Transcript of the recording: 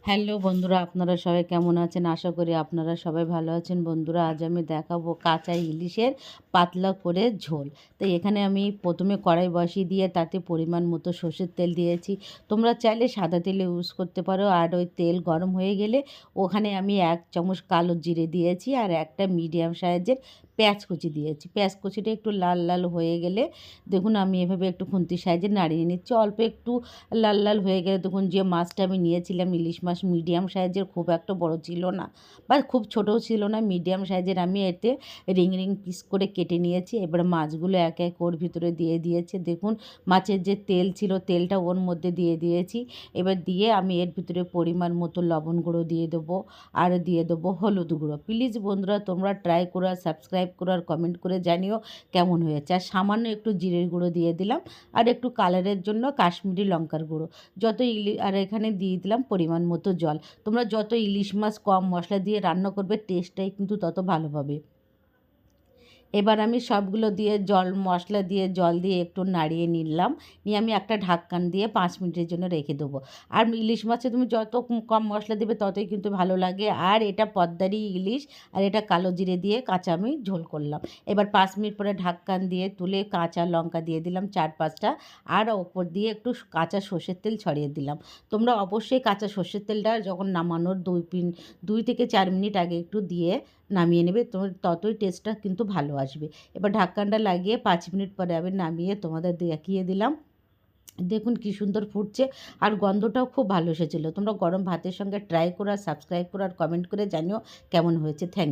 Hello বন্ধুরা, আপনারা সবাই কেমন আছেন? আশা করি আপনারা সবাই ভালো আছেন। বন্ধুরা, আজ আমি দেখাবো কাঁচা ইলিশের পাতলা করে ঝোল। তো এখানে আমি প্রথমে কড়াই বসিয়ে দিয়ে তাতে পরিমাণ মতো সর্ষের তেল দিয়েছি। তোমরা চাইলে সাদা তেলে ইউজ করতে পারো। আর ওই তেল গরম হয়ে গেলে ওখানে আমি 1 চামচ কালো জিরে দিয়েছি আর একটা মিডিয়াম সাইজের পেঁয়াজ কুচি দিয়েছি। পেঁয়াজ কুচিটা একটু লাল লাল হয়ে গেলে দেখুন আমি এভাবে একটু খুন্তি সাইজে নাড়িয়ে নিচ্ছি। অল্প একটু লাল লাল হয়ে গেলে দেখুন যে মাছটা আমি নিয়েছিলাম ইলিশ মাছ মিডিয়াম সাইজের, খুব একটা বড় ছিল না বা খুব ছোটও ছিল না, মিডিয়াম সাইজের আমি এতে রিং রিং পিস করে কেটে নিয়েছি। এবার মাছগুলো এক এক ওর ভিতরে দিয়ে দিয়েছে। দেখুন মাছের যে তেল ছিল তেলটা ওর মধ্যে দিয়ে দিয়েছি। এবার দিয়ে আমি এর ভিতরে পরিমাণ মতো লবণ গুঁড়ো দিয়ে দেবো আর দিয়ে দেবো হলুদ গুঁড়ো। প্লিজ বন্ধুরা তোমরা ট্রাই করো আর সাবস্ক্রাইব করো আর কমেন্ট করে জানিও কেমন হয়েছে। আর সামান্য একটু জিরের গুঁড়ো দিয়ে দিলাম আর একটু কালারের জন্য কাশ্মীরি লঙ্কার গুঁড়ো। আর এখানে দিয়ে দিলাম পরিমাণ মতো জল। তোমরা যত ইলিশ মাছ কম মশলা দিয়ে রান্না করবে টেস্টটাই কিন্তু তত ভালো হবে। এবার আমি সবগুলো দিয়ে মশলা দিয়ে জল দিয়ে একটু নাড়িয়ে নিলাম। নিয়ে আমি একটা ঢাকনা দিয়ে 5 মিনিটের জন্য রেখে দেবো। আর ইলিশ মাছে তুমি যত কম মশলা দেবে ততই কিন্তু ভালো লাগে। আর এটা পদ্মারি ইলিশ আর এটা কালো জিরে দিয়ে কাঁচা আমি ঝোল করলাম। এবার 5 মিনিট পরে ঢাকনা দিয়ে তুলে কাঁচা লঙ্কা দিয়ে দিলাম 4-5টা আর ওপর দিয়ে একটু কাঁচা সর্ষের তেল ছড়িয়ে দিলাম। তোমরা অবশ্যই কাঁচা সর্ষের তেলটা যখন নামানোর 2 থেকে 4 মিনিট আগে একটু দিয়ে নামিয়ে নেবে, তোমার ততই টেস্টটা কিন্তু ভালো আসবে। এবার ঢাকনাটা লাগিয়ে 5 মিনিট পরে আমি নামিয়ে তোমাদের দেখিয়ে দিলাম। দেখুন কি সুন্দর ফুটছে আর গন্ধটাও খুব ভালো এসেছিলো। তোমরা গরম ভাতের সঙ্গে ট্রাই করো আর সাবস্ক্রাইব করো আর কমেন্ট করে জানিও কেমন হয়েছে। থ্যাংক